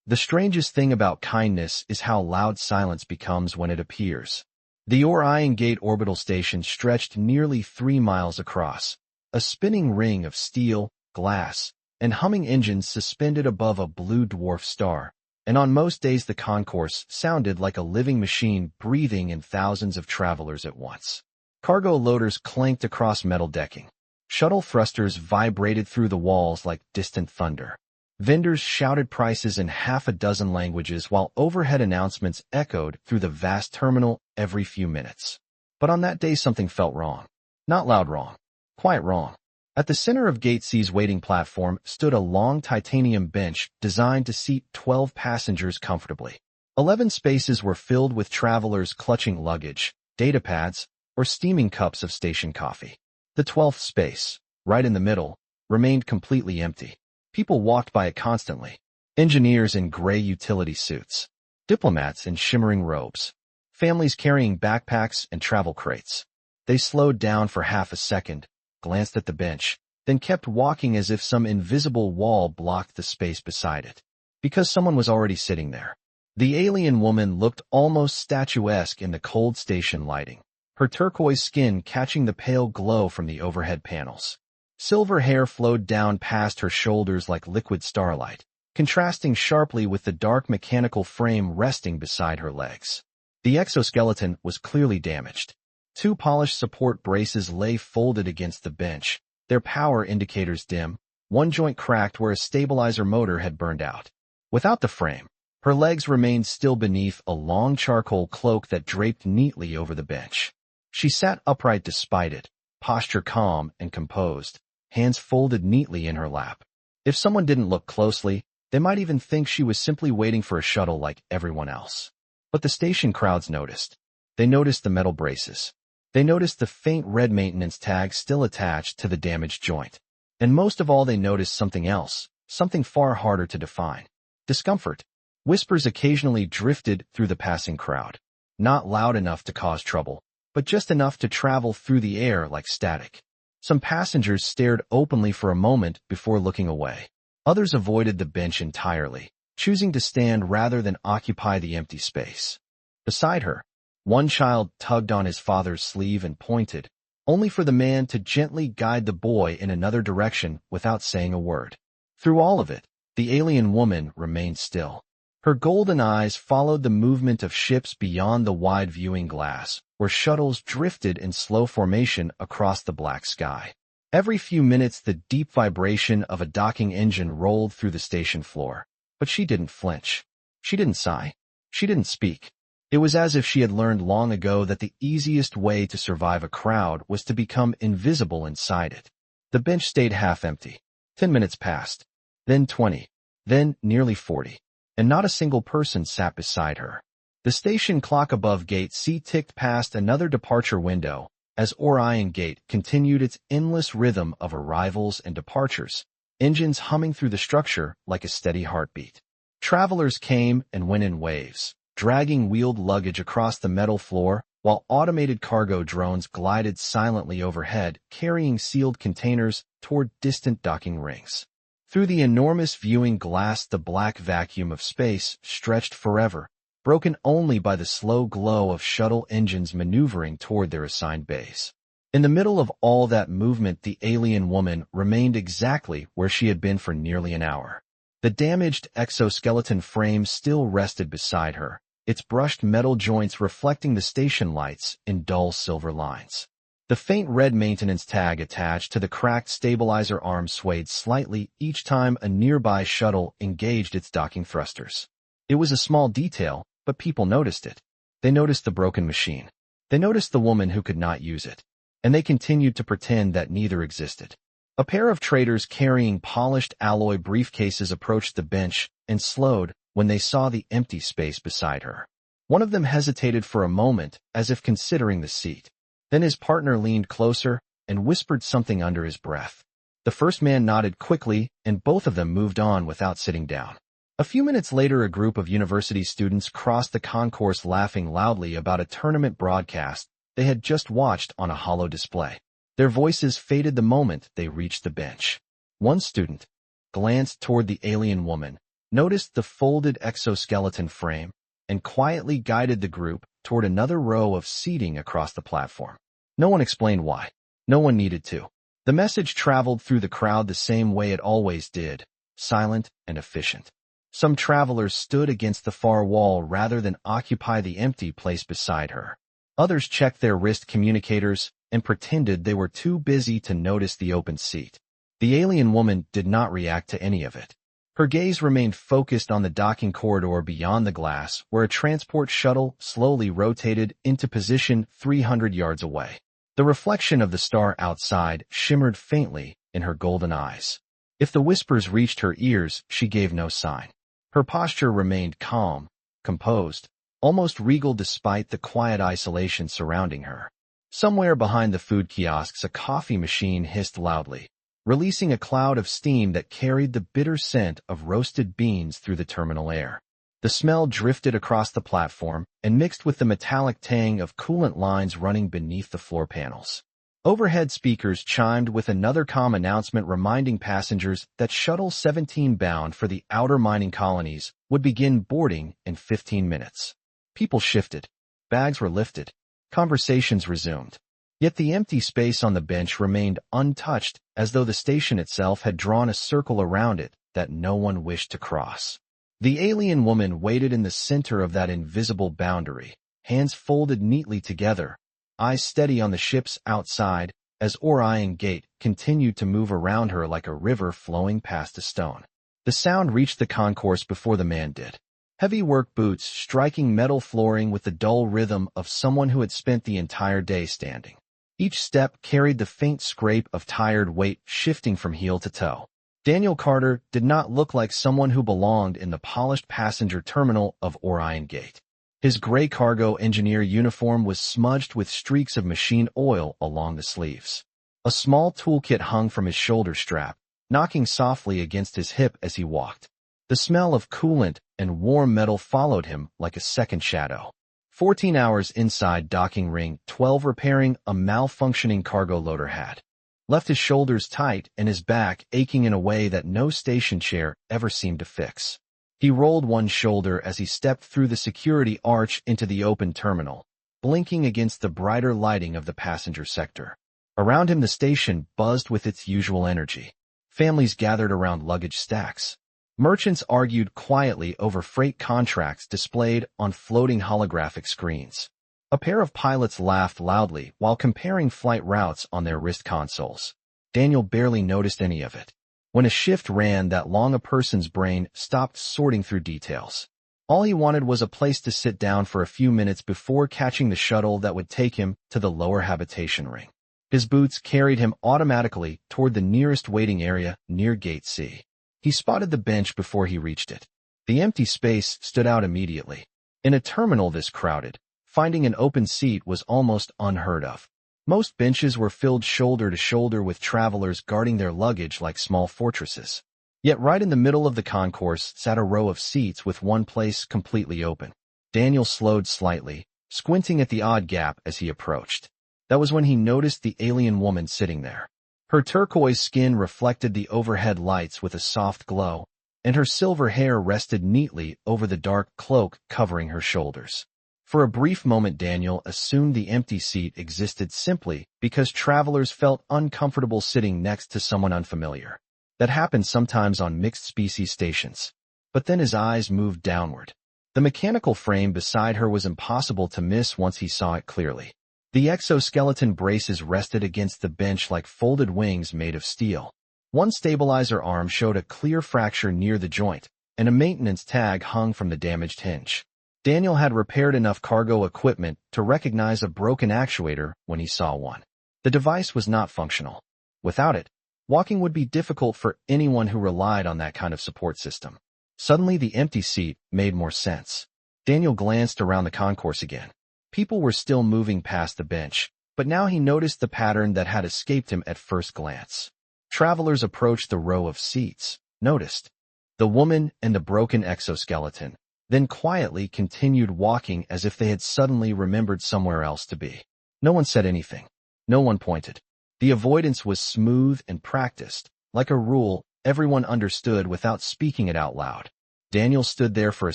The strangest thing about kindness is how loud silence becomes when it appears. The Orion Gate orbital station stretched nearly 3 miles across, a spinning ring of steel, glass, and humming engines suspended above a blue dwarf star, and on most days the concourse sounded like a living machine breathing in thousands of travelers at once. Cargo loaders clanked across metal decking. Shuttle thrusters vibrated through the walls like distant thunder. Vendors shouted prices in half a dozen languages while overhead announcements echoed through the vast terminal every few minutes. But on that day something felt wrong. Not loud wrong. Quite wrong. At the center of Gate C's waiting platform stood a long titanium bench designed to seat 12 passengers comfortably. 11 spaces were filled with travelers clutching luggage, datapads, or steaming cups of station coffee. The 12th space, right in the middle, remained completely empty. People walked by it constantly. Engineers in gray utility suits. Diplomats in shimmering robes. Families carrying backpacks and travel crates. They slowed down for half a second, glanced at the bench, then kept walking as if some invisible wall blocked the space beside it. Because someone was already sitting there. The alien woman looked almost statuesque in the cold station lighting, her turquoise skin catching the pale glow from the overhead panels. Silver hair flowed down past her shoulders like liquid starlight, contrasting sharply with the dark mechanical frame resting beside her legs. The exoskeleton was clearly damaged. 2 polished support braces lay folded against the bench, their power indicators dim, one joint cracked where a stabilizer motor had burned out. Without the frame, her legs remained still beneath a long charcoal cloak that draped neatly over the bench. She sat upright despite it, posture calm and composed, hands folded neatly in her lap. If someone didn't look closely, they might even think she was simply waiting for a shuttle like everyone else. But the station crowds noticed. They noticed the metal braces. They noticed the faint red maintenance tag still attached to the damaged joint. And most of all, they noticed something else, something far harder to define. Discomfort. Whispers occasionally drifted through the passing crowd. Not loud enough to cause trouble, but just enough to travel through the air like static. Some passengers stared openly for a moment before looking away. Others avoided the bench entirely, choosing to stand rather than occupy the empty space. Beside her, one child tugged on his father's sleeve and pointed, only for the man to gently guide the boy in another direction without saying a word. Through all of it, the alien woman remained still. Her golden eyes followed the movement of ships beyond the wide viewing glass, where shuttles drifted in slow formation across the black sky. Every few minutes the deep vibration of a docking engine rolled through the station floor. But she didn't flinch. She didn't sigh. She didn't speak. It was as if she had learned long ago that the easiest way to survive a crowd was to become invisible inside it. The bench stayed half empty. 10 minutes passed. Then 20. Then nearly 40. And not a single person sat beside her. The station clock above Gate C ticked past another departure window as Orion Gate continued its endless rhythm of arrivals and departures, engines humming through the structure like a steady heartbeat. Travelers came and went in waves, dragging wheeled luggage across the metal floor, while automated cargo drones glided silently overhead, carrying sealed containers toward distant docking rings. Through the enormous viewing glass, the black vacuum of space stretched forever, broken only by the slow glow of shuttle engines maneuvering toward their assigned bays. In the middle of all that movement, the alien woman remained exactly where she had been for nearly an hour. The damaged exoskeleton frame still rested beside her, its brushed metal joints reflecting the station lights in dull silver lines. The faint red maintenance tag attached to the cracked stabilizer arm swayed slightly each time a nearby shuttle engaged its docking thrusters. It was a small detail, but people noticed it. They noticed the broken machine. They noticed the woman who could not use it. And they continued to pretend that neither existed. A pair of traders carrying polished alloy briefcases approached the bench and slowed when they saw the empty space beside her. One of them hesitated for a moment as if considering the seat. Then his partner leaned closer and whispered something under his breath. The first man nodded quickly, and both of them moved on without sitting down. A few minutes later, a group of university students crossed the concourse laughing loudly about a tournament broadcast they had just watched on a hollow display. Their voices faded the moment they reached the bench. One student glanced toward the alien woman, noticed the folded exoskeleton frame, and quietly guided the group toward another row of seating across the platform. No one explained why. No one needed to. The message traveled through the crowd the same way it always did, silent and efficient. Some travelers stood against the far wall rather than occupy the empty place beside her. Others checked their wrist communicators and pretended they were too busy to notice the open seat. The alien woman did not react to any of it. Her gaze remained focused on the docking corridor beyond the glass, where a transport shuttle slowly rotated into position 300 yards away. The reflection of the star outside shimmered faintly in her golden eyes. If the whispers reached her ears, she gave no sign. Her posture remained calm, composed, almost regal despite the quiet isolation surrounding her. Somewhere behind the food kiosks, a coffee machine hissed loudly, releasing a cloud of steam that carried the bitter scent of roasted beans through the terminal air. The smell drifted across the platform and mixed with the metallic tang of coolant lines running beneath the floor panels. Overhead speakers chimed with another calm announcement reminding passengers that Shuttle 17 bound for the outer mining colonies would begin boarding in 15 minutes. People shifted. Bags were lifted. Conversations resumed. Yet the empty space on the bench remained untouched, as though the station itself had drawn a circle around it that no one wished to cross. The alien woman waited in the center of that invisible boundary, hands folded neatly together, eyes steady on the ships outside, as Orion Gate continued to move around her like a river flowing past a stone. The sound reached the concourse before the man did. Heavy work boots striking metal flooring with the dull rhythm of someone who had spent the entire day standing. Each step carried the faint scrape of tired weight shifting from heel to toe. Daniel Carter did not look like someone who belonged in the polished passenger terminal of Orion Gate. His gray cargo engineer uniform was smudged with streaks of machine oil along the sleeves. A small toolkit hung from his shoulder strap, knocking softly against his hip as he walked. The smell of coolant and warm metal followed him like a second shadow. 14 hours inside docking ring 12 repairing a malfunctioning cargo loader had left his shoulders tight and his back aching in a way that no station chair ever seemed to fix. He rolled one shoulder as he stepped through the security arch into the open terminal, blinking against the brighter lighting of the passenger sector. Around him the station buzzed with its usual energy. Families gathered around luggage stacks. Merchants argued quietly over freight contracts displayed on floating holographic screens. A pair of pilots laughed loudly while comparing flight routes on their wrist consoles. Daniel barely noticed any of it. When a shift ran that long, a person's brain stopped sorting through details. All he wanted was a place to sit down for a few minutes before catching the shuttle that would take him to the lower habitation ring. His boots carried him automatically toward the nearest waiting area near Gate C. He spotted the bench before he reached it. The empty space stood out immediately. In a terminal this crowded, finding an open seat was almost unheard of. Most benches were filled shoulder to shoulder with travelers guarding their luggage like small fortresses. Yet right in the middle of the concourse sat a row of seats with one place completely open. Daniel slowed slightly, squinting at the odd gap as he approached. That was when he noticed the alien woman sitting there. Her turquoise skin reflected the overhead lights with a soft glow, and her silver hair rested neatly over the dark cloak covering her shoulders. For a brief moment Daniel assumed the empty seat existed simply because travelers felt uncomfortable sitting next to someone unfamiliar. That happened sometimes on mixed-species stations. But then his eyes moved downward. The mechanical frame beside her was impossible to miss once he saw it clearly. The exoskeleton braces rested against the bench like folded wings made of steel. One stabilizer arm showed a clear fracture near the joint, and a maintenance tag hung from the damaged hinge. Daniel had repaired enough cargo equipment to recognize a broken actuator when he saw one. The device was not functional. Without it, walking would be difficult for anyone who relied on that kind of support system. Suddenly the empty seat made more sense. Daniel glanced around the concourse again. People were still moving past the bench, but now he noticed the pattern that had escaped him at first glance. Travelers approached the row of seats, noticed the woman and the broken exoskeleton, then quietly continued walking as if they had suddenly remembered somewhere else to be. No one said anything. No one pointed. The avoidance was smooth and practiced. Like a rule, everyone understood without speaking it out loud. Daniel stood there for a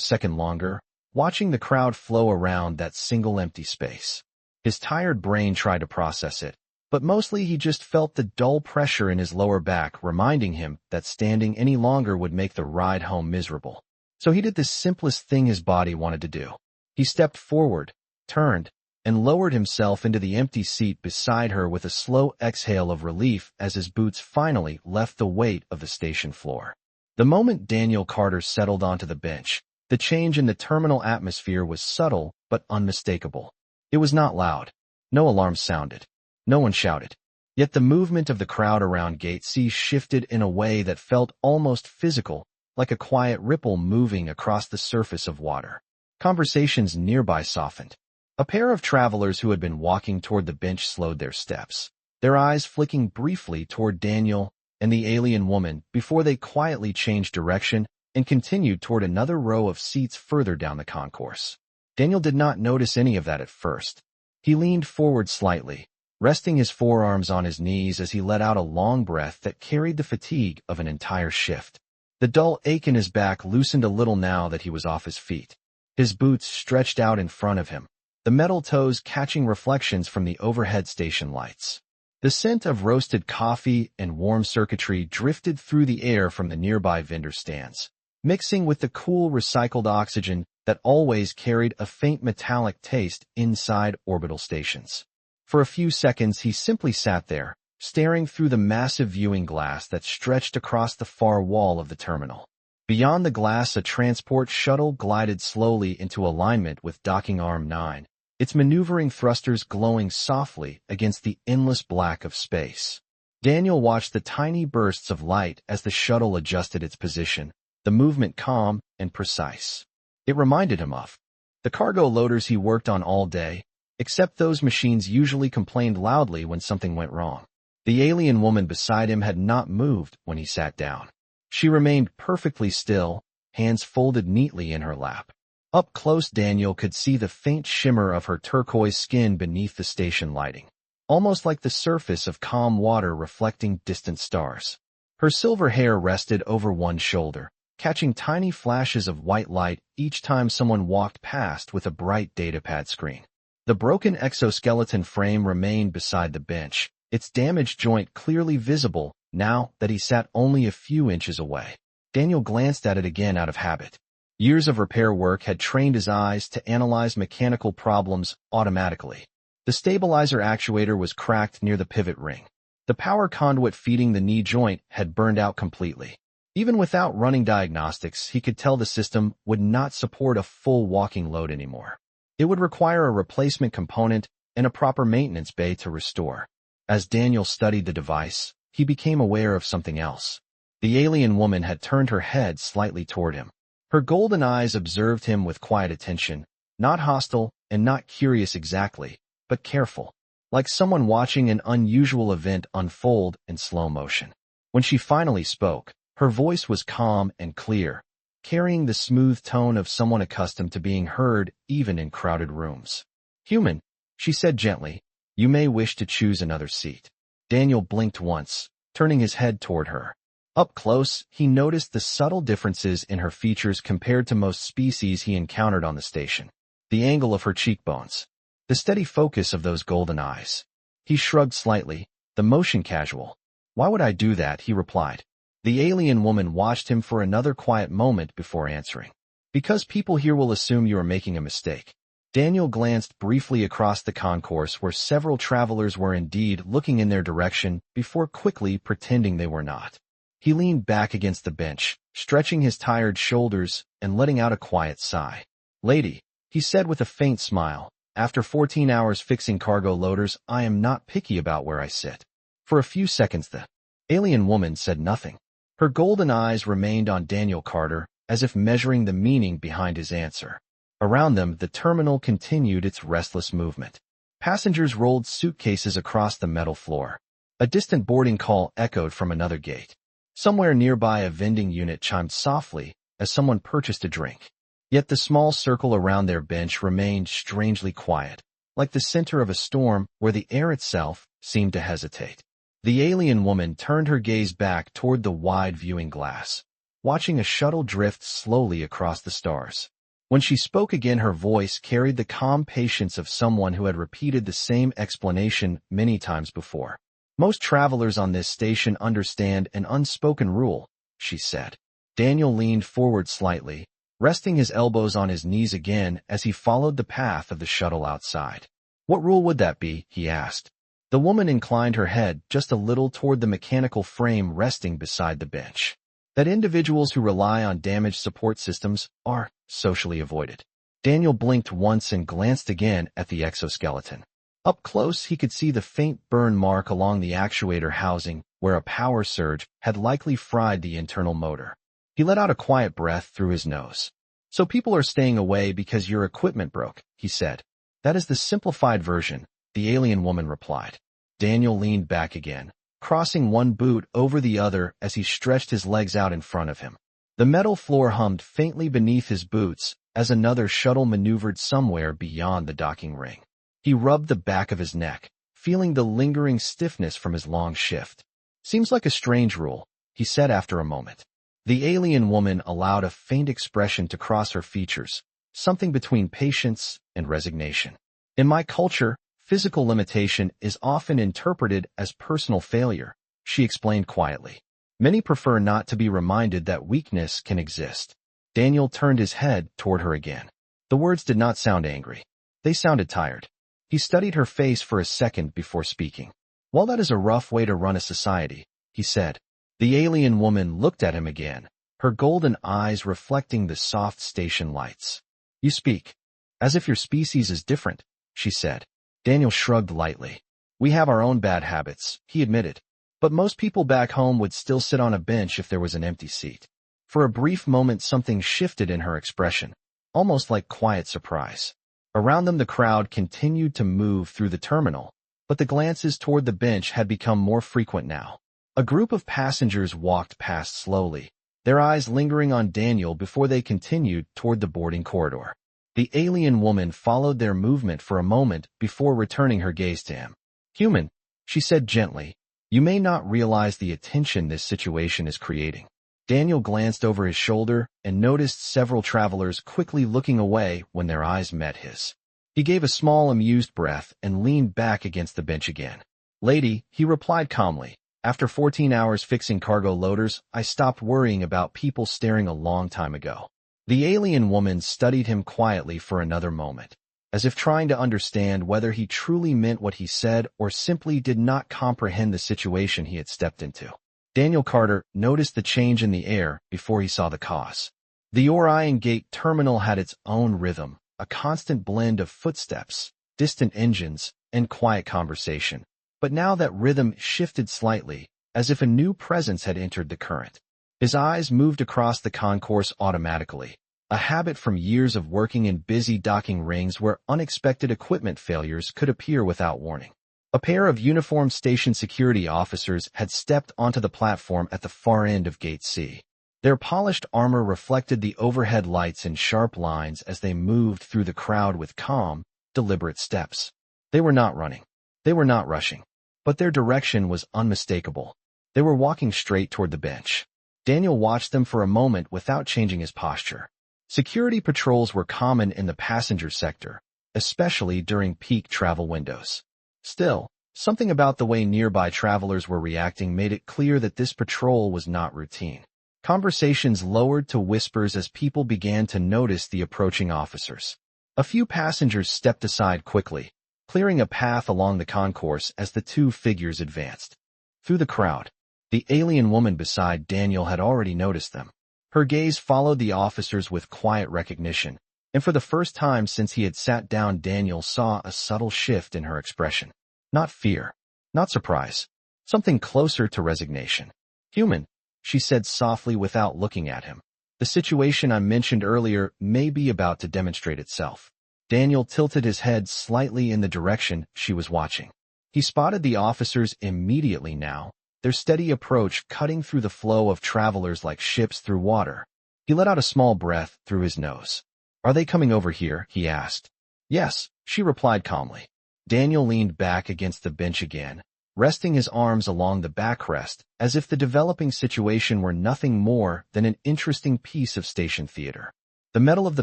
second longer, watching the crowd flow around that single empty space. His tired brain tried to process it, but mostly he just felt the dull pressure in his lower back, reminding him that standing any longer would make the ride home miserable. So he did the simplest thing his body wanted to do. He stepped forward, turned, and lowered himself into the empty seat beside her with a slow exhale of relief as his boots finally left the weight of the station floor. The moment Daniel Carter settled onto the bench, the change in the terminal atmosphere was subtle but unmistakable. It was not loud. No alarms sounded. No one shouted. Yet the movement of the crowd around Gate C shifted in a way that felt almost physical, like a quiet ripple moving across the surface of water. Conversations nearby softened. A pair of travelers who had been walking toward the bench slowed their steps, their eyes flicking briefly toward Daniel and the alien woman before they quietly changed direction and continued toward another row of seats further down the concourse. Daniel did not notice any of that at first. He leaned forward slightly, resting his forearms on his knees as he let out a long breath that carried the fatigue of an entire shift. The dull ache in his back loosened a little now that he was off his feet. His boots stretched out in front of him, the metal toes catching reflections from the overhead station lights. The scent of roasted coffee and warm circuitry drifted through the air from the nearby vendor stands, mixing with the cool recycled oxygen that always carried a faint metallic taste inside orbital stations. For a few seconds he simply sat there, staring through the massive viewing glass that stretched across the far wall of the terminal. Beyond the glass, a transport shuttle glided slowly into alignment with docking arm 9, its maneuvering thrusters glowing softly against the endless black of space. Daniel watched the tiny bursts of light as the shuttle adjusted its position, the movement calm and precise. It reminded him of the cargo loaders he worked on all day, except those machines usually complained loudly when something went wrong. The alien woman beside him had not moved when he sat down. She remained perfectly still, hands folded neatly in her lap. Up close, Daniel could see the faint shimmer of her turquoise skin beneath the station lighting, almost like the surface of calm water reflecting distant stars. Her silver hair rested over one shoulder, catching tiny flashes of white light each time someone walked past with a bright datapad screen. The broken exoskeleton frame remained beside the bench, its damaged joint clearly visible now that he sat only a few inches away. Daniel glanced at it again out of habit. Years of repair work had trained his eyes to analyze mechanical problems automatically. The stabilizer actuator was cracked near the pivot ring. The power conduit feeding the knee joint had burned out completely. Even without running diagnostics, he could tell the system would not support a full walking load anymore. It would require a replacement component and a proper maintenance bay to restore. As Daniel studied the device, he became aware of something else. The alien woman had turned her head slightly toward him. Her golden eyes observed him with quiet attention, not hostile and not curious exactly, but careful, like someone watching an unusual event unfold in slow motion. When she finally spoke, her voice was calm and clear, carrying the smooth tone of someone accustomed to being heard even in crowded rooms. "Human," she said gently, "you may wish to choose another seat." Daniel blinked once, turning his head toward her. Up close, he noticed the subtle differences in her features compared to most species he encountered on the station. The angle of her cheekbones, the steady focus of those golden eyes. He shrugged slightly, the motion casual. "Why would I do that?" he replied. The alien woman watched him for another quiet moment before answering. "Because people here will assume you are making a mistake." Daniel glanced briefly across the concourse where several travelers were indeed looking in their direction before quickly pretending they were not. He leaned back against the bench, stretching his tired shoulders and letting out a quiet sigh. "Lady," he said with a faint smile, "after 14 hours fixing cargo loaders, I am not picky about where I sit." For a few seconds the alien woman said nothing. Her golden eyes remained on Daniel Carter, as if measuring the meaning behind his answer. Around them, the terminal continued its restless movement. Passengers rolled suitcases across the metal floor. A distant boarding call echoed from another gate. Somewhere nearby, a vending unit chimed softly as someone purchased a drink. Yet the small circle around their bench remained strangely quiet, like the center of a storm where the air itself seemed to hesitate. The alien woman turned her gaze back toward the wide viewing glass. watching a shuttle drift slowly across the stars. When she spoke again, her voice carried the calm patience of someone who had repeated the same explanation many times before. Most travelers on this station understand an unspoken rule, she said. Daniel leaned forward slightly, resting his elbows on his knees again as he followed the path of the shuttle outside. What rule would that be? He asked. The woman inclined her head just a little toward the mechanical frame resting beside the bench. That individuals who rely on damaged support systems are socially avoided. Daniel blinked once and glanced again at the exoskeleton. Up close, he could see the faint burn mark along the actuator housing where a power surge had likely fried the internal motor. He let out a quiet breath through his nose. So people are staying away because your equipment broke, he said. That is the simplified version, the alien woman replied. Daniel leaned back again, crossing one boot over the other as he stretched his legs out in front of him. The metal floor hummed faintly beneath his boots as another shuttle maneuvered somewhere beyond the docking ring. He rubbed the back of his neck, feeling the lingering stiffness from his long shift. Seems like a strange rule, he said after a moment. The alien woman allowed a faint expression to cross her features, something between patience and resignation. In my culture, physical limitation is often interpreted as personal failure, she explained quietly. Many prefer not to be reminded that weakness can exist. Daniel turned his head toward her again. The words did not sound angry. They sounded tired. He studied her face for a second before speaking. While that is a rough way to run a society, he said. The alien woman looked at him again, her golden eyes reflecting the soft station lights. You speak as if your species is different, she said. Daniel shrugged lightly. We have our own bad habits, he admitted. But most people back home would still sit on a bench if there was an empty seat. For a brief moment something shifted in her expression, almost like quiet surprise. Around them the crowd continued to move through the terminal, but the glances toward the bench had become more frequent now. A group of passengers walked past slowly, their eyes lingering on Daniel before they continued toward the boarding corridor. The alien woman followed their movement for a moment before returning her gaze to him. Human, she said gently, you may not realize the attention this situation is creating. Daniel glanced over his shoulder and noticed several travelers quickly looking away when their eyes met his. He gave a small amused breath and leaned back against the bench again. Lady, he replied calmly, after 14 hours fixing cargo loaders, I stopped worrying about people staring a long time ago. The alien woman studied him quietly for another moment, as if trying to understand whether he truly meant what he said or simply did not comprehend the situation he had stepped into. Daniel Carter noticed the change in the air before he saw the cause. The Orion Gate terminal had its own rhythm, a constant blend of footsteps, distant engines, and quiet conversation. But now that rhythm shifted slightly, as if a new presence had entered the current. His eyes moved across the concourse automatically, a habit from years of working in busy docking rings where unexpected equipment failures could appear without warning. A pair of uniformed station security officers had stepped onto the platform at the far end of Gate C. Their polished armor reflected the overhead lights in sharp lines as they moved through the crowd with calm, deliberate steps. They were not running. They were not rushing. But their direction was unmistakable. They were walking straight toward the bench. Daniel watched them for a moment without changing his posture. Security patrols were common in the passenger sector, especially during peak travel windows. Still, something about the way nearby travelers were reacting made it clear that this patrol was not routine. Conversations lowered to whispers as people began to notice the approaching officers. A few passengers stepped aside quickly, clearing a path along the concourse as the two figures advanced. Through the crowd, the alien woman beside Daniel had already noticed them. Her gaze followed the officers with quiet recognition, and for the first time since he had sat down, Daniel saw a subtle shift in her expression. Not fear, not surprise, something closer to resignation. Human, she said softly without looking at him. The situation I mentioned earlier may be about to demonstrate itself. Daniel tilted his head slightly in the direction she was watching. He spotted the officers immediately now, their steady approach cutting through the flow of travelers like ships through water. He let out a small breath through his nose. Are they coming over here? He asked. Yes, she replied calmly. Daniel leaned back against the bench again, resting his arms along the backrest as if the developing situation were nothing more than an interesting piece of station theater. The metal of the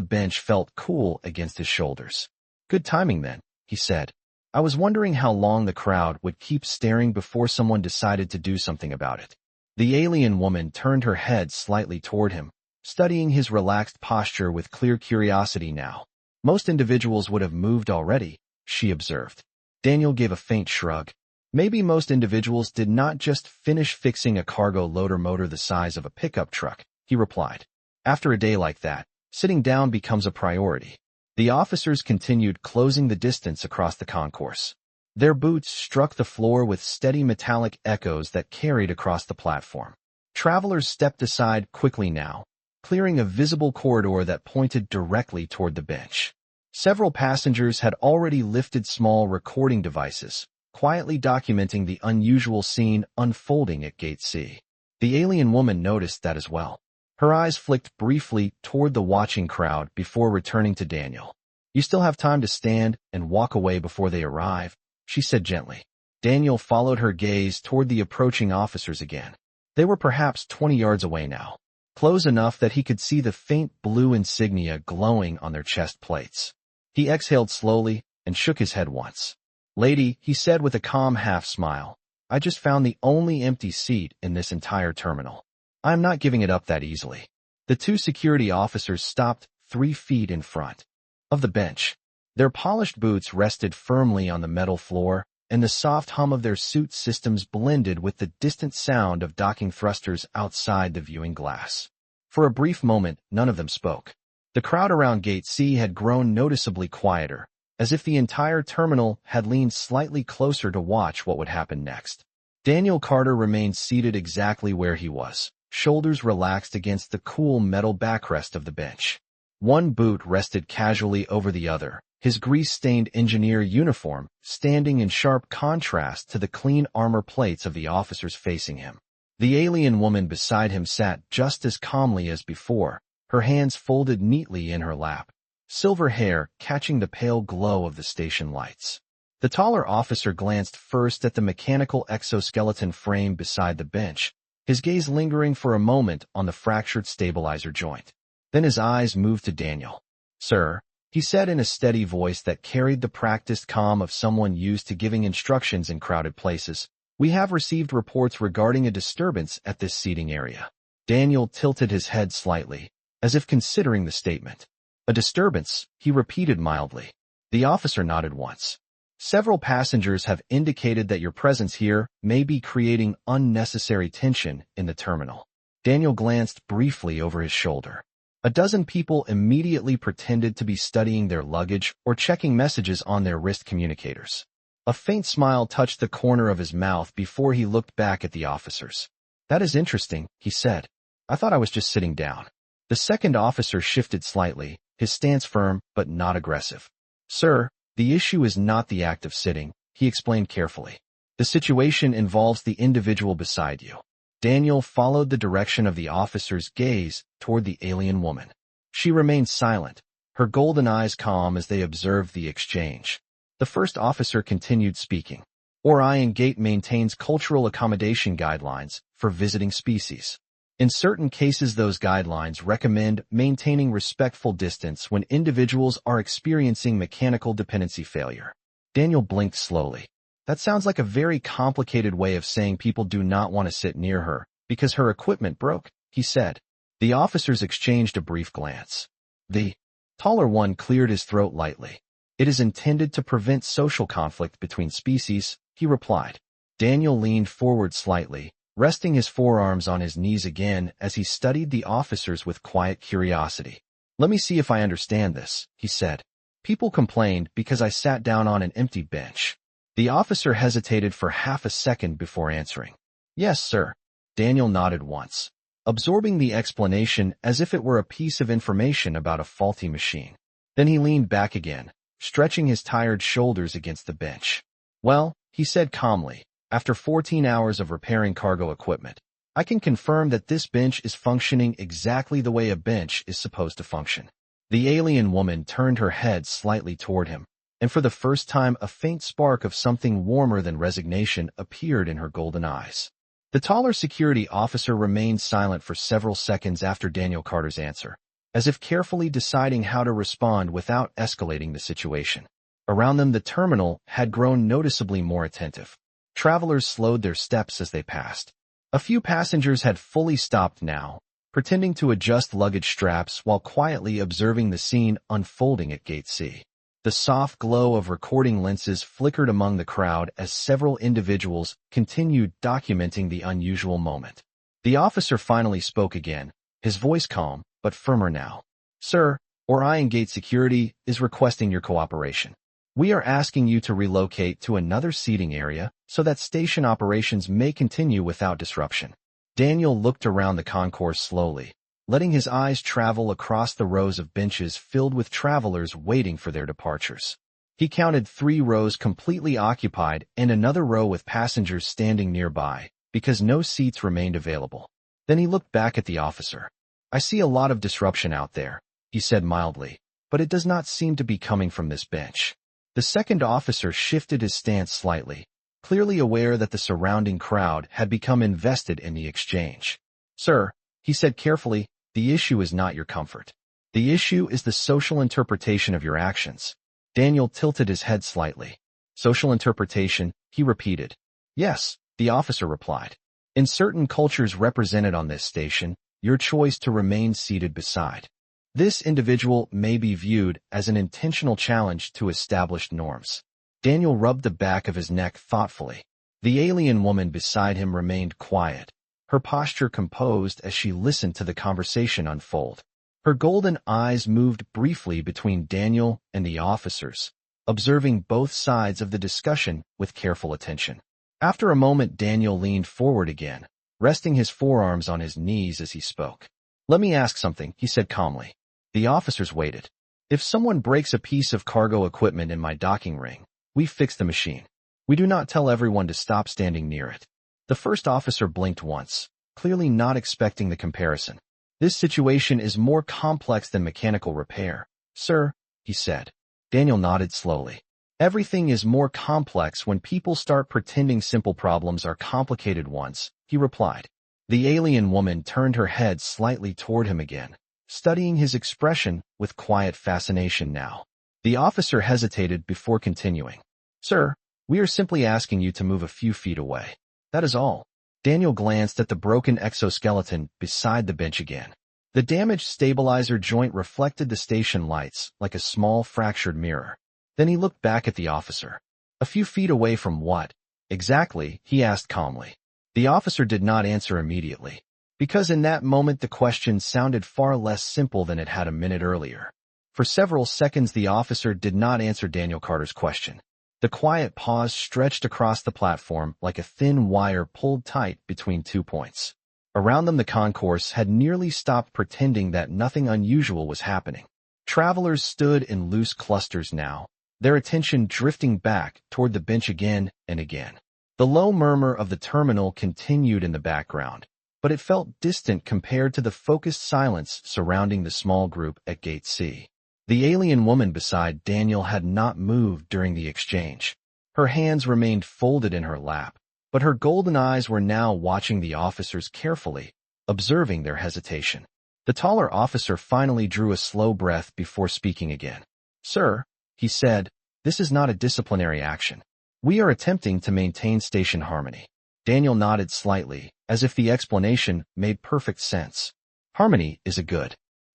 bench felt cool against his shoulders. "Good timing then," he said. "I was wondering how long the crowd would keep staring before someone decided to do something about it." The alien woman turned her head slightly toward him, studying his relaxed posture with clear curiosity now. "Most individuals would have moved already," she observed. Daniel gave a faint shrug. Maybe most individuals did not just finish fixing a cargo loader motor the size of a pickup truck, he replied. After a day like that, sitting down becomes a priority. The officers continued closing the distance across the concourse. Their boots struck the floor with steady metallic echoes that carried across the platform. Travelers stepped aside quickly now, clearing a visible corridor that pointed directly toward the bench. Several passengers had already lifted small recording devices, quietly documenting the unusual scene unfolding at Gate C. The alien woman noticed that as well. Her eyes flicked briefly toward the watching crowd before returning to Daniel. "You still have time to stand and walk away before they arrive," she said gently. Daniel followed her gaze toward the approaching officers again. They were perhaps 20 yards away now, close enough that he could see the faint blue insignia glowing on their chest plates. He exhaled slowly and shook his head once. "Lady," he said with a calm half-smile, "I just found the only empty seat in this entire terminal. I am not giving it up that easily." The two security officers stopped 3 feet in front of the bench. Their polished boots rested firmly on the metal floor, and the soft hum of their suit systems blended with the distant sound of docking thrusters outside the viewing glass. For a brief moment, none of them spoke. The crowd around Gate C had grown noticeably quieter, as if the entire terminal had leaned slightly closer to watch what would happen next. Daniel Carter remained seated exactly where he was, shoulders relaxed against the cool metal backrest of the bench. One boot rested casually over the other, his grease-stained engineer uniform standing in sharp contrast to the clean armor plates of the officers facing him. The alien woman beside him sat just as calmly as before, her hands folded neatly in her lap, silver hair catching the pale glow of the station lights. The taller officer glanced first at the mechanical exoskeleton frame beside the bench, his gaze lingering for a moment on the fractured stabilizer joint. Then his eyes moved to Daniel. "Sir," he said in a steady voice that carried the practiced calm of someone used to giving instructions in crowded places, "we have received reports regarding a disturbance at this seating area." Daniel tilted his head slightly, as if considering the statement. "A disturbance," he repeated mildly. The officer nodded once. "Several passengers have indicated that your presence here may be creating unnecessary tension in the terminal." Daniel glanced briefly over his shoulder. A dozen people immediately pretended to be studying their luggage or checking messages on their wrist communicators. A faint smile touched the corner of his mouth before he looked back at the officers. "That is interesting," he said. "I thought I was just sitting down." The second officer shifted slightly, his stance firm but not aggressive. "Sir, the issue is not the act of sitting," he explained carefully. "The situation involves the individual beside you." Daniel followed the direction of the officer's gaze toward the alien woman. She remained silent, her golden eyes calm as they observed the exchange. The first officer continued speaking. "Orion Gate maintains cultural accommodation guidelines for visiting species. In certain cases, those guidelines recommend maintaining respectful distance when individuals are experiencing mechanical dependency failure." Daniel blinked slowly. "That sounds like a very complicated way of saying people do not want to sit near her because her equipment broke," he said. The officers exchanged a brief glance. The taller one cleared his throat lightly. "It is intended to prevent social conflict between species," he replied. Daniel leaned forward slightly, resting his forearms on his knees again as he studied the officers with quiet curiosity. "Let me see if I understand this," he said. "People complained because I sat down on an empty bench." The officer hesitated for half a second before answering. "Yes, sir." Daniel nodded once, absorbing the explanation as if it were a piece of information about a faulty machine. Then he leaned back again, stretching his tired shoulders against the bench. "Well," he said calmly, "after 14 hours of repairing cargo equipment, I can confirm that this bench is functioning exactly the way a bench is supposed to function." The alien woman turned her head slightly toward him, and for the first time a faint spark of something warmer than resignation appeared in her golden eyes. The taller security officer remained silent for several seconds after Daniel Carter's answer, as if carefully deciding how to respond without escalating the situation. Around them, the terminal had grown noticeably more attentive. Travelers slowed their steps as they passed. A few passengers had fully stopped now, pretending to adjust luggage straps while quietly observing the scene unfolding at Gate C. The soft glow of recording lenses flickered among the crowd as several individuals continued documenting the unusual moment. The officer finally spoke again, his voice calm, but firmer now. "Sir, Orion Gate Security is requesting your cooperation. We are asking you to relocate to another seating area so that station operations may continue without disruption." Daniel looked around the concourse slowly, letting his eyes travel across the rows of benches filled with travelers waiting for their departures. He counted 3 rows completely occupied and another row with passengers standing nearby, because no seats remained available. Then he looked back at the officer. "I see a lot of disruption out there," he said mildly, "but it does not seem to be coming from this bench." The second officer shifted his stance slightly, clearly aware that the surrounding crowd had become invested in the exchange. "Sir," he said carefully, "the issue is not your comfort. The issue is the social interpretation of your actions." Daniel tilted his head slightly. "Social interpretation," he repeated. "Yes," the officer replied. "In certain cultures represented on this station, your choice to remain seated beside this individual may be viewed as an intentional challenge to established norms." Daniel rubbed the back of his neck thoughtfully. The alien woman beside him remained quiet, her posture composed as she listened to the conversation unfold. Her golden eyes moved briefly between Daniel and the officers, observing both sides of the discussion with careful attention. After a moment, Daniel leaned forward again, resting his forearms on his knees as he spoke. "Let me ask something," he said calmly. The officers waited. "If someone breaks a piece of cargo equipment in my docking ring, we fix the machine. We do not tell everyone to stop standing near it." The first officer blinked once, clearly not expecting the comparison. "This situation is more complex than mechanical repair, sir," he said. Daniel nodded slowly. "Everything is more complex when people start pretending simple problems are complicated ones," he replied. The alien woman turned her head slightly toward him again, studying his expression with quiet fascination now. The officer hesitated before continuing. "Sir, we are simply asking you to move a few feet away. That is all." Daniel glanced at the broken exoskeleton beside the bench again. The damaged stabilizer joint reflected the station lights like a small fractured mirror. Then he looked back at the officer. "A few feet away from what exactly?" he asked calmly. The officer did not answer immediately, because in that moment the question sounded far less simple than it had a minute earlier. For several seconds the officer did not answer Daniel Carter's question. The quiet pause stretched across the platform like a thin wire pulled tight between 2 points. Around them the concourse had nearly stopped pretending that nothing unusual was happening. Travelers stood in loose clusters now, their attention drifting back toward the bench again and again. The low murmur of the terminal continued in the background, but it felt distant compared to the focused silence surrounding the small group at Gate C. The alien woman beside Daniel had not moved during the exchange. Her hands remained folded in her lap, but her golden eyes were now watching the officers carefully, observing their hesitation. The taller officer finally drew a slow breath before speaking again. "Sir," he said, "this is not a disciplinary action. We are attempting to maintain station harmony." Daniel nodded slightly, as if the explanation made perfect sense. "Harmony is a good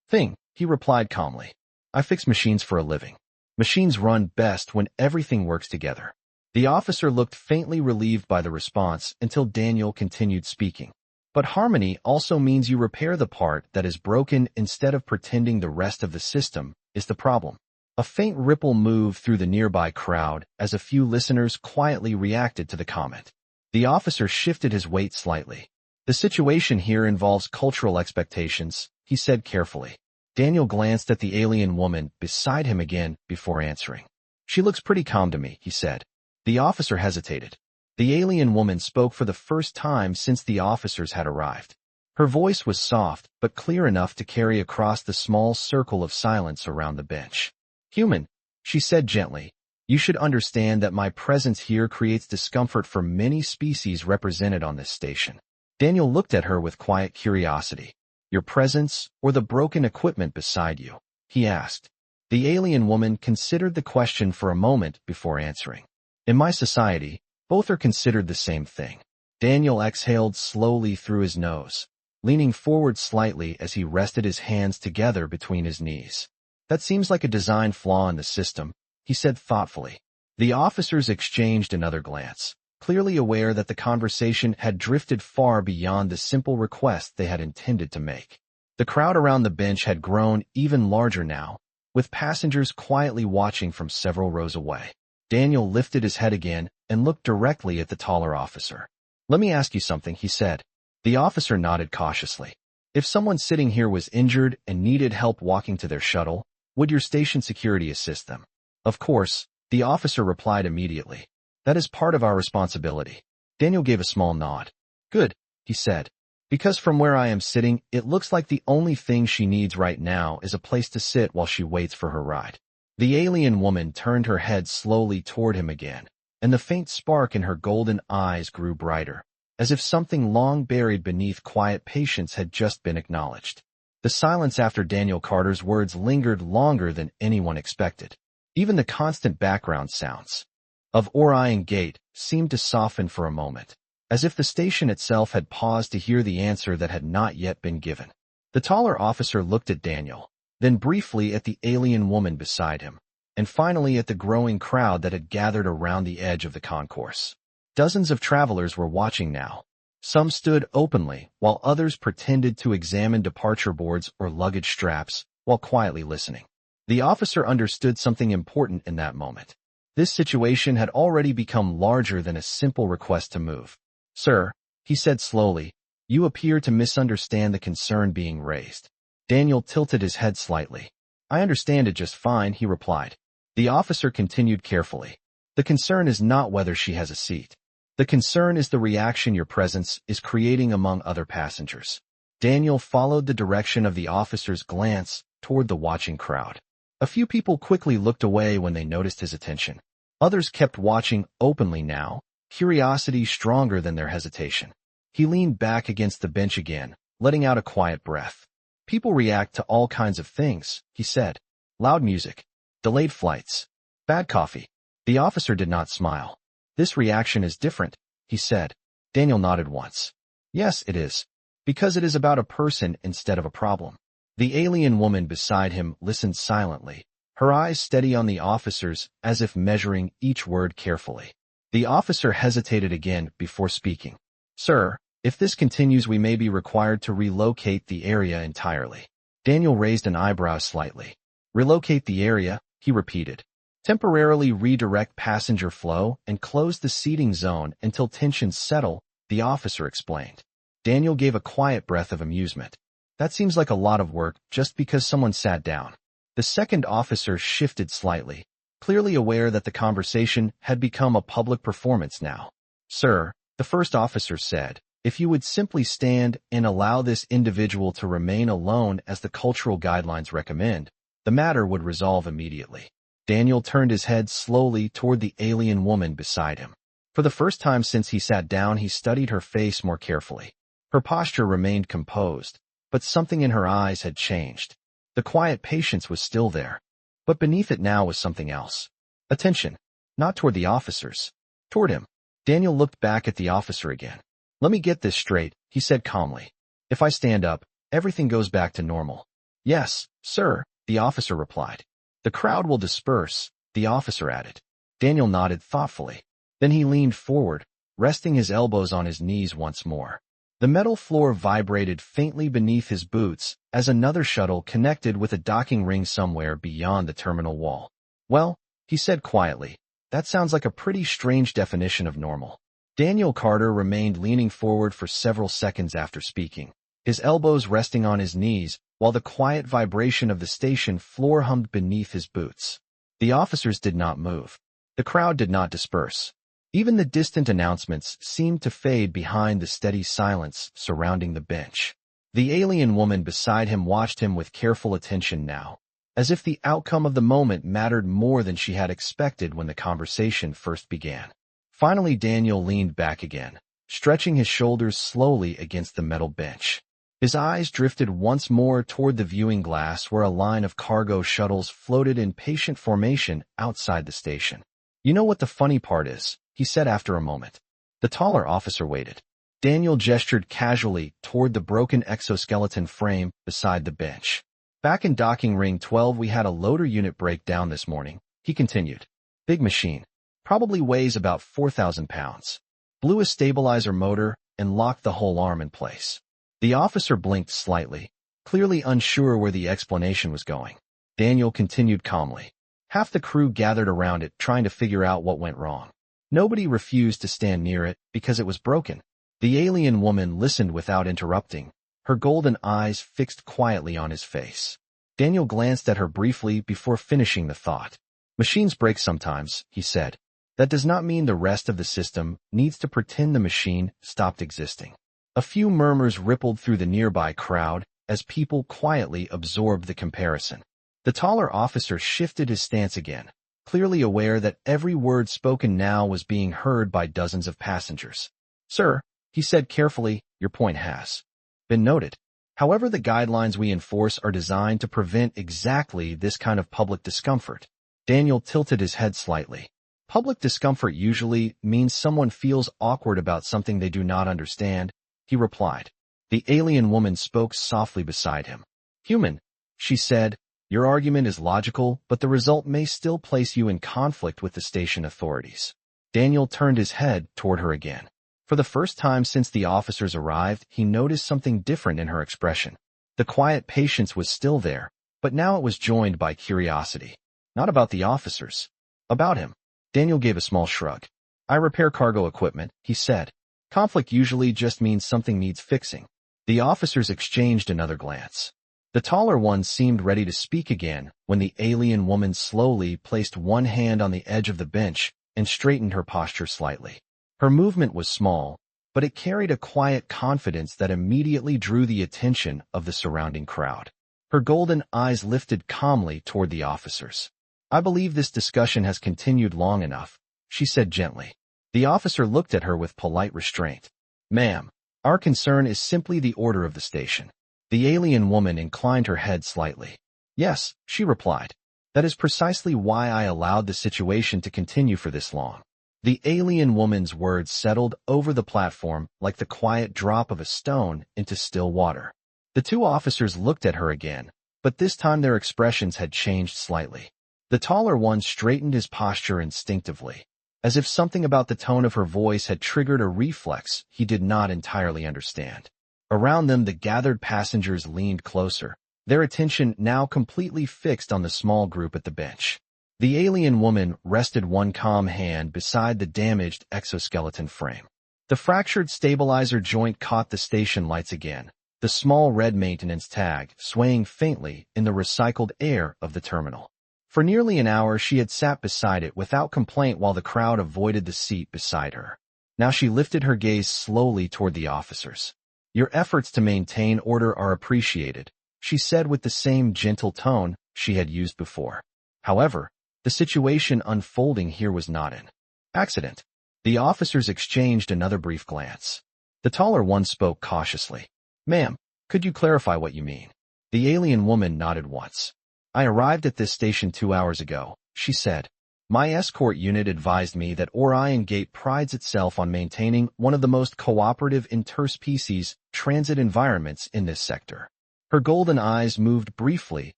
thing," he replied calmly. "I fix machines for a living. Machines run best when everything works together." The officer looked faintly relieved by the response until Daniel continued speaking. "But harmony also means you repair the part that is broken instead of pretending the rest of the system is the problem." A faint ripple moved through the nearby crowd as a few listeners quietly reacted to the comment. The officer shifted his weight slightly. "The situation here involves cultural expectations," he said carefully. Daniel glanced at the alien woman beside him again before answering. "She looks pretty calm to me," he said. The officer hesitated. The alien woman spoke for the first time since the officers had arrived. Her voice was soft but clear enough to carry across the small circle of silence around the bench. "Human," she said gently. You should understand that my presence here creates discomfort for many species represented on this station. Daniel looked at her with quiet curiosity. Your presence or the broken equipment beside you? He asked. The alien woman considered the question for a moment before answering. In my society, both are considered the same thing. Daniel exhaled slowly through his nose, leaning forward slightly as he rested his hands together between his knees. That seems like a design flaw in the system, he said thoughtfully. The officers exchanged another glance, clearly aware that the conversation had drifted far beyond the simple request they had intended to make. The crowd around the bench had grown even larger now, with passengers quietly watching from several rows away. Daniel lifted his head again and looked directly at the taller officer. Let me ask you something, he said. The officer nodded cautiously. If someone sitting here was injured and needed help walking to their shuttle, would your station security assist them? Of course, the officer replied immediately. That is part of our responsibility. Daniel gave a small nod. Good, he said. Because from where I am sitting, it looks like the only thing she needs right now is a place to sit while she waits for her ride. The alien woman turned her head slowly toward him again, and the faint spark in her golden eyes grew brighter, as if something long buried beneath quiet patience had just been acknowledged. The silence after Daniel Carter's words lingered longer than anyone expected. Even the constant background sounds of Orion Gate seemed to soften for a moment, as if the station itself had paused to hear the answer that had not yet been given. The taller officer looked at Daniel, then briefly at the alien woman beside him, and finally at the growing crowd that had gathered around the edge of the concourse. Dozens of travelers were watching now. Some stood openly, while others pretended to examine departure boards or luggage straps, while quietly listening. The officer understood something important in that moment. This situation had already become larger than a simple request to move. Sir, he said slowly, you appear to misunderstand the concern being raised. Daniel tilted his head slightly. I understand it just fine, he replied. The officer continued carefully. The concern is not whether she has a seat. The concern is the reaction your presence is creating among other passengers. Daniel followed the direction of the officer's glance toward the watching crowd. A few people quickly looked away when they noticed his attention. Others kept watching openly now, curiosity stronger than their hesitation. He leaned back against the bench again, letting out a quiet breath. People react to all kinds of things, he said. Loud music, delayed flights, bad coffee. The officer did not smile. This reaction is different, he said. Daniel nodded once. Yes, it is. Because it is about a person instead of a problem. The alien woman beside him listened silently, her eyes steady on the officer's as if measuring each word carefully. The officer hesitated again before speaking. Sir, if this continues we may be required to relocate the area entirely. Daniel raised an eyebrow slightly. Relocate the area, he repeated. Temporarily redirect passenger flow and close the seating zone until tensions settle, the officer explained. Daniel gave a quiet breath of amusement. That seems like a lot of work just because someone sat down. The second officer shifted slightly, clearly aware that the conversation had become a public performance now. Sir, the first officer said, if you would simply stand and allow this individual to remain alone as the cultural guidelines recommend, the matter would resolve immediately. Daniel turned his head slowly toward the alien woman beside him. For the first time since he sat down, he studied her face more carefully. Her posture remained composed, but something in her eyes had changed. The quiet patience was still there, but beneath it now was something else. Attention, not toward the officers, toward him. Daniel looked back at the officer again. Let me get this straight, he said calmly. If I stand up, everything goes back to normal. Yes, sir, the officer replied. The crowd will disperse, the officer added. Daniel nodded thoughtfully. Then he leaned forward, resting his elbows on his knees once more. The metal floor vibrated faintly beneath his boots as another shuttle connected with a docking ring somewhere beyond the terminal wall. Well, he said quietly, that sounds like a pretty strange definition of normal. Daniel Carter remained leaning forward for several seconds after speaking, his elbows resting on his knees while the quiet vibration of the station floor hummed beneath his boots. The officers did not move. The crowd did not disperse. Even the distant announcements seemed to fade behind the steady silence surrounding the bench. The alien woman beside him watched him with careful attention now, as if the outcome of the moment mattered more than she had expected when the conversation first began. Finally, Daniel leaned back again, stretching his shoulders slowly against the metal bench. His eyes drifted once more toward the viewing glass where a line of cargo shuttles floated in patient formation outside the station. "You know what the funny part is?" he said after a moment. The taller officer waited. Daniel gestured casually toward the broken exoskeleton frame beside the bench. "Back in docking ring 12 we had a loader unit break down this morning," he continued. "Big machine. Probably weighs about 4,000 pounds. Blew a stabilizer motor and locked the whole arm in place." The officer blinked slightly, clearly unsure where the explanation was going. Daniel continued calmly. Half the crew gathered around it trying to figure out what went wrong. Nobody refused to stand near it because it was broken. The alien woman listened without interrupting, her golden eyes fixed quietly on his face. Daniel glanced at her briefly before finishing the thought. "Machines break sometimes," he said. "That does not mean the rest of the system needs to pretend the machine stopped existing." A few murmurs rippled through the nearby crowd as people quietly absorbed the comparison. The taller officer shifted his stance again, clearly aware that every word spoken now was being heard by dozens of passengers. "Sir," he said carefully, "your point has been noted. However, the guidelines we enforce are designed to prevent exactly this kind of public discomfort." Daniel tilted his head slightly. Public discomfort usually means someone feels awkward about something they do not understand, he replied. The alien woman spoke softly beside him. "Human," she said, "your argument is logical, but the result may still place you in conflict with the station authorities." Daniel turned his head toward her again. For the first time since the officers arrived, he noticed something different in her expression. The quiet patience was still there, but now it was joined by curiosity. Not about the officers. About him. Daniel gave a small shrug. "I repair cargo equipment," he said. "Conflict usually just means something needs fixing." The officers exchanged another glance. The taller one seemed ready to speak again when the alien woman slowly placed one hand on the edge of the bench and straightened her posture slightly. Her movement was small, but it carried a quiet confidence that immediately drew the attention of the surrounding crowd. Her golden eyes lifted calmly toward the officers. "I believe this discussion has continued long enough," she said gently. The officer looked at her with polite restraint. "Ma'am, our concern is simply the order of the station." The alien woman inclined her head slightly. "Yes," she replied. "That is precisely why I allowed the situation to continue for this long." The alien woman's words settled over the platform like the quiet drop of a stone into still water. The two officers looked at her again, but this time their expressions had changed slightly. The taller one straightened his posture instinctively, as if something about the tone of her voice had triggered a reflex he did not entirely understand. Around them, the gathered passengers leaned closer, their attention now completely fixed on the small group at the bench. The alien woman rested one calm hand beside the damaged exoskeleton frame. The fractured stabilizer joint caught the station lights again, the small red maintenance tag swaying faintly in the recycled air of the terminal. For nearly an hour she had sat beside it without complaint while the crowd avoided the seat beside her. Now she lifted her gaze slowly toward the officers. "Your efforts to maintain order are appreciated," she said with the same gentle tone she had used before. However, the situation unfolding here was not an accident. The officers exchanged another brief glance. The taller one spoke cautiously. "Ma'am, could you clarify what you mean?" The alien woman nodded once. "I arrived at this station 2 hours ago," she said. "My escort unit advised me that Orion Gate prides itself on maintaining one of the most cooperative interspecies transit environments in this sector." Her golden eyes moved briefly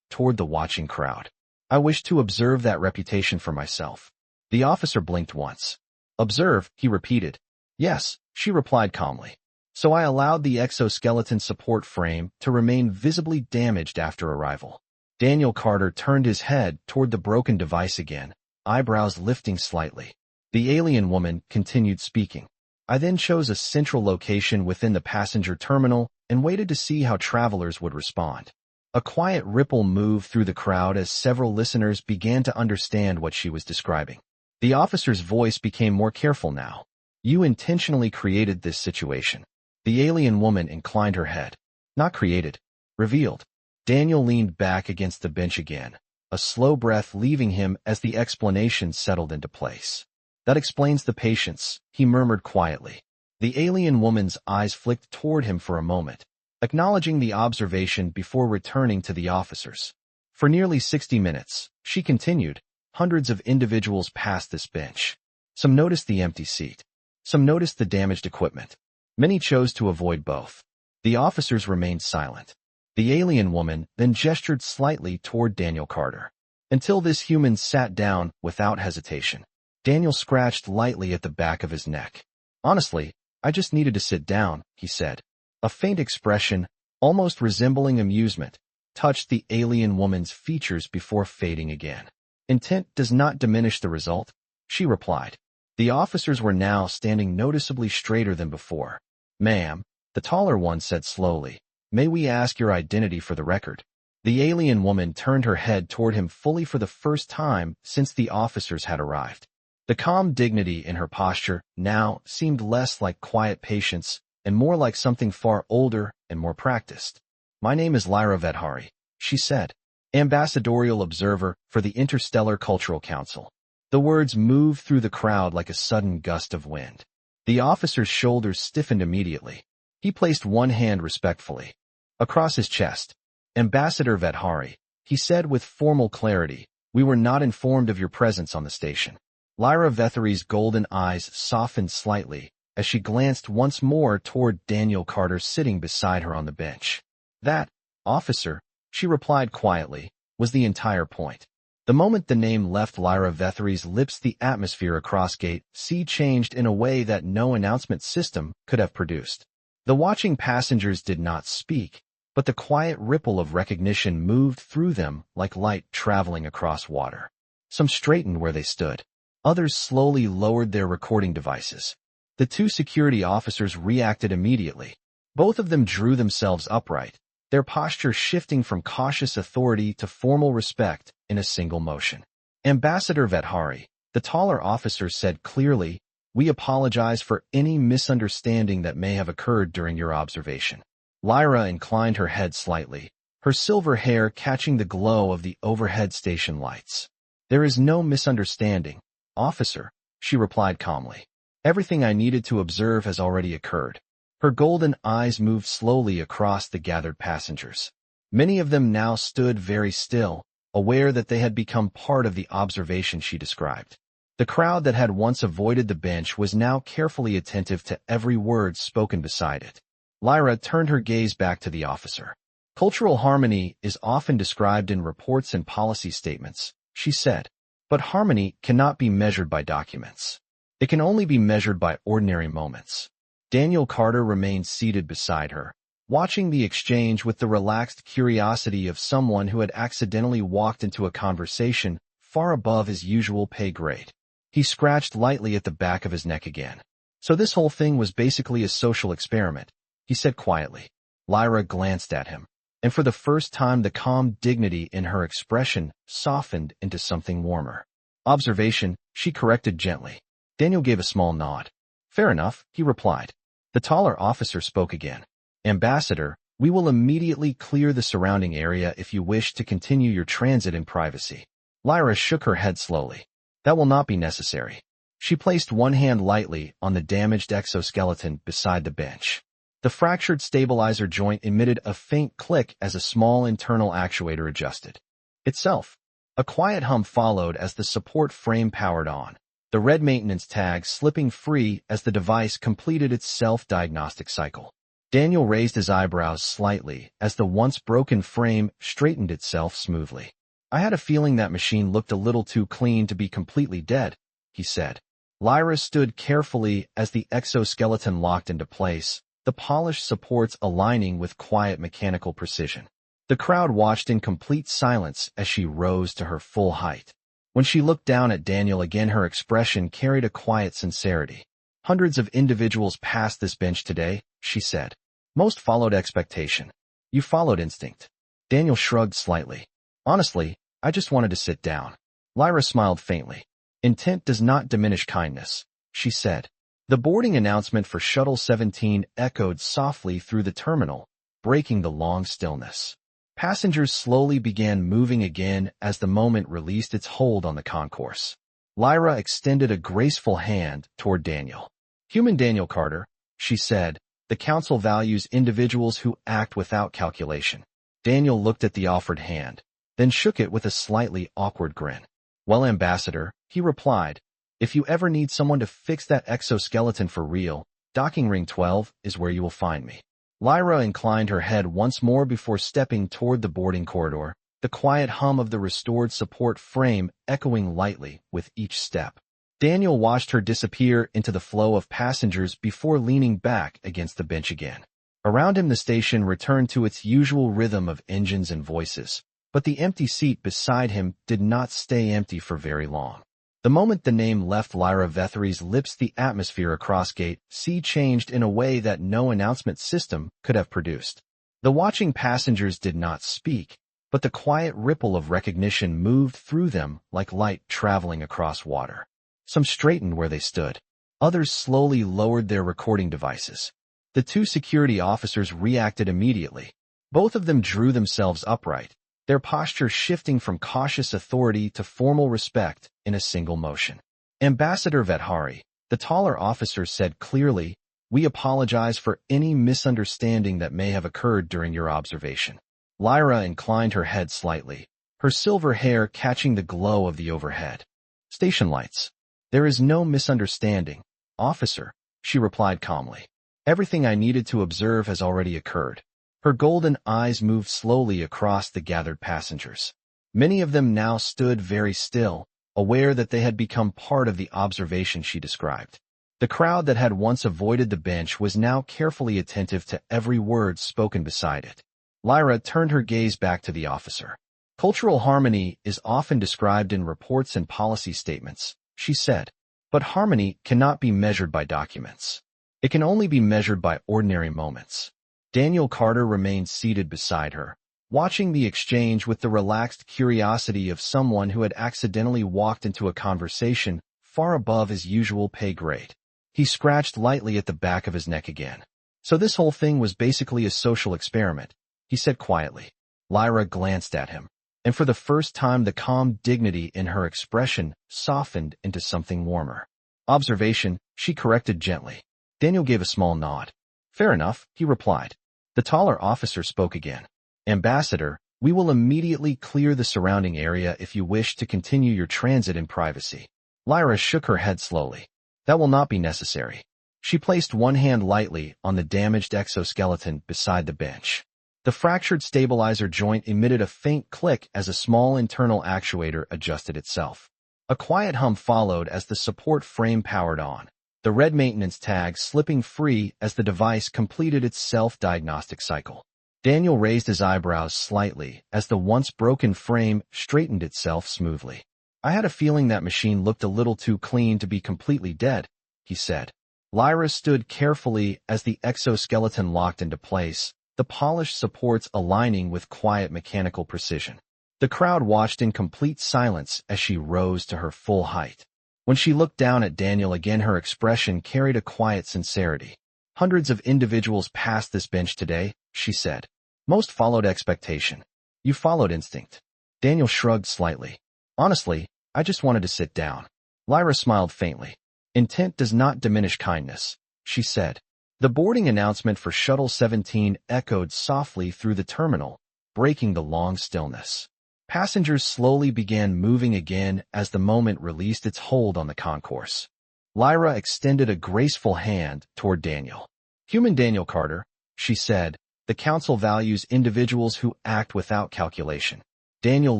toward the watching crowd. "I wish to observe that reputation for myself." The officer blinked once. "Observe," he repeated. "Yes," she replied calmly. "So I allowed the exoskeleton support frame to remain visibly damaged after arrival." Daniel Carter turned his head toward the broken device again, eyebrows lifting slightly. The alien woman continued speaking. "I then chose a central location within the passenger terminal and waited to see how travelers would respond." A quiet ripple moved through the crowd as several listeners began to understand what she was describing. The officer's voice became more careful now. "You intentionally created this situation." The alien woman inclined her head. "Not created. Revealed." Daniel leaned back against the bench again, a slow breath leaving him as the explanation settled into place. That explains the patience, he murmured quietly. The alien woman's eyes flicked toward him for a moment, acknowledging the observation before returning to the officers. For nearly 60 minutes, she continued, hundreds of individuals passed this bench. Some noticed the empty seat. Some noticed the damaged equipment. Many chose to avoid both. The officers remained silent. The alien woman then gestured slightly toward Daniel Carter. Until this human sat down without hesitation. Daniel scratched lightly at the back of his neck. Honestly, I just needed to sit down, he said. A faint expression, almost resembling amusement, touched the alien woman's features before fading again. Intent does not diminish the result, she replied. The officers were now standing noticeably straighter than before. Ma'am, the taller one said slowly, may we ask your identity for the record? The alien woman turned her head toward him fully for the first time since the officers had arrived. The calm dignity in her posture now seemed less like quiet patience and more like something far older and more practiced. My name is Lyra Vedhari, she said, ambassadorial observer for the Interstellar Cultural Council. The words moved through the crowd like a sudden gust of wind. The officer's shoulders stiffened immediately. He placed one hand respectfully across his chest. Ambassador Vedhari, he said with formal clarity, we were not informed of your presence on the station. Lyra Vedhari's golden eyes softened slightly as she glanced once more toward Daniel Carter sitting beside her on the bench. That, officer, she replied quietly, was the entire point. The moment the name left Lyra Vedhari's lips, the atmosphere across Gate C changed in a way that no announcement system could have produced. The watching passengers did not speak, but the quiet ripple of recognition moved through them like light traveling across water. Some straightened where they stood. Others slowly lowered their recording devices. The two security officers reacted immediately. Both of them drew themselves upright, their posture shifting from cautious authority to formal respect in a single motion. Ambassador Vedhari, the taller officer said clearly, we apologize for any misunderstanding that may have occurred during your observation. Lyra inclined her head slightly, her silver hair catching the glow of the overhead station lights. There is no misunderstanding, officer, she replied calmly. Everything I needed to observe has already occurred. Her golden eyes moved slowly across the gathered passengers. Many of them now stood very still, aware that they had become part of the observation she described. The crowd that had once avoided the bench was now carefully attentive to every word spoken beside it. Lyra turned her gaze back to the officer. Cultural harmony is often described in reports and policy statements, she said, but harmony cannot be measured by documents. It can only be measured by ordinary moments. Daniel Carter remained seated beside her, watching the exchange with the relaxed curiosity of someone who had accidentally walked into a conversation far above his usual pay grade. He scratched lightly at the back of his neck again. So this whole thing was basically a social experiment, he said quietly. Lyra glanced at him, and for the first time the calm dignity in her expression softened into something warmer. Observation, she corrected gently. Daniel gave a small nod. Fair enough, he replied. The taller officer spoke again. Ambassador, we will immediately clear the surrounding area if you wish to continue your transit in privacy. Lyra shook her head slowly. That will not be necessary. She placed one hand lightly on the damaged exoskeleton beside the bench. The fractured stabilizer joint emitted a faint click as a small internal actuator adjusted itself. A quiet hum followed as the support frame powered on, the red maintenance tag slipping free as the device completed its self-diagnostic cycle. Daniel raised his eyebrows slightly as the once broken frame straightened itself smoothly. I had a feeling that machine looked a little too clean to be completely dead, he said. Lyra stood carefully as the exoskeleton locked into place, the polished supports aligning with quiet mechanical precision. The crowd watched in complete silence as she rose to her full height. When she looked down at Daniel again, her expression carried a quiet sincerity. Hundreds of individuals passed this bench today, she said. Most followed expectation. You followed instinct. Daniel shrugged slightly. Honestly, I just wanted to sit down. Lyra smiled faintly. Intent does not diminish kindness, she said. The boarding announcement for Shuttle 17 echoed softly through the terminal, breaking the long stillness. Passengers slowly began moving again as the moment released its hold on the concourse. Lyra extended a graceful hand toward Daniel. "Human Daniel Carter," she said, "the Council values individuals who act without calculation." Daniel looked at the offered hand, then shook it with a slightly awkward grin. "Well, Ambassador," he replied, "if you ever need someone to fix that exoskeleton for real, docking ring 12 is where you will find me." Lyra inclined her head once more before stepping toward the boarding corridor, the quiet hum of the restored support frame echoing lightly with each step. Daniel watched her disappear into the flow of passengers before leaning back against the bench again. Around him the station returned to its usual rhythm of engines and voices, but the empty seat beside him did not stay empty for very long. The moment the name left Lyra Vethery's lips, the atmosphere across Gate C changed in a way that no announcement system could have produced. The watching passengers did not speak, but the quiet ripple of recognition moved through them like light traveling across water. Some straightened where they stood. Others slowly lowered their recording devices. The two security officers reacted immediately. Both of them drew themselves upright, their posture shifting from cautious authority to formal respect in a single motion. "Ambassador Vethery," the taller officer said clearly, "we apologize for any misunderstanding that may have occurred during your observation." Lyra inclined her head slightly, her silver hair catching the glow of the overhead. "Station lights." "There is no misunderstanding, officer," she replied calmly. "Everything I needed to observe has already occurred." Her golden eyes moved slowly across the gathered passengers. Many of them now stood very still, aware that they had become part of the observation she described. The crowd that had once avoided the bench was now carefully attentive to every word spoken beside it. Lyra turned her gaze back to the officer. "Cultural harmony is often described in reports and policy statements," she said, "but harmony cannot be measured by documents. It can only be measured by ordinary moments." Daniel Carter remained seated beside her, watching the exchange with the relaxed curiosity of someone who had accidentally walked into a conversation far above his usual pay grade. He scratched lightly at the back of his neck again. "So this whole thing was basically a social experiment," he said quietly. Lyra glanced at him, and for the first time the calm dignity in her expression softened into something warmer. "Observation," she corrected gently. Daniel gave a small nod. "Fair enough," he replied. The taller officer spoke again. "Ambassador, we will immediately clear the surrounding area if you wish to continue your transit in privacy." Lyra shook her head slowly. "That will not be necessary." She placed one hand lightly on the damaged exoskeleton beside the bench. The fractured stabilizer joint emitted a faint click as a small internal actuator adjusted itself. A quiet hum followed as the support frame powered on, the red maintenance tag slipping free as the device completed its self-diagnostic cycle. Daniel raised his eyebrows slightly as the once broken frame straightened itself smoothly. "I had a feeling that machine looked a little too clean to be completely dead," he said. Lyra stood carefully as the exoskeleton locked into place, the polished supports aligning with quiet mechanical precision. The crowd watched in complete silence as she rose to her full height. When she looked down at Daniel again, her expression carried a quiet sincerity. "Hundreds of individuals passed this bench today," she said. "Most followed expectation. You followed instinct." Daniel shrugged slightly. "Honestly, I just wanted to sit down." Lyra smiled faintly. "Intent does not diminish kindness," she said. The boarding announcement for Shuttle 17 echoed softly through the terminal, breaking the long stillness. Passengers slowly began moving again as the moment released its hold on the concourse. Lyra extended a graceful hand toward Daniel. "Human Daniel Carter," she said, "the Council values individuals who act without calculation." Daniel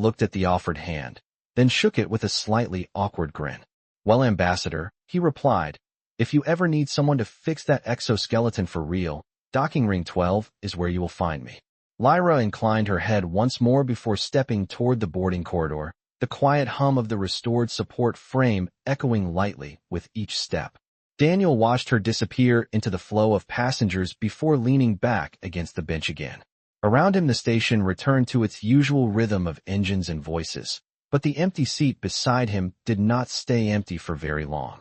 looked at the offered hand, then shook it with a slightly awkward grin. "Well, Ambassador," he replied, "if you ever need someone to fix that exoskeleton for real, docking ring 12 is where you will find me." Lyra inclined her head once more before stepping toward the boarding corridor, the quiet hum of the restored support frame echoing lightly with each step. Daniel watched her disappear into the flow of passengers before leaning back against the bench again. Around him the station returned to its usual rhythm of engines and voices, but the empty seat beside him did not stay empty for very long.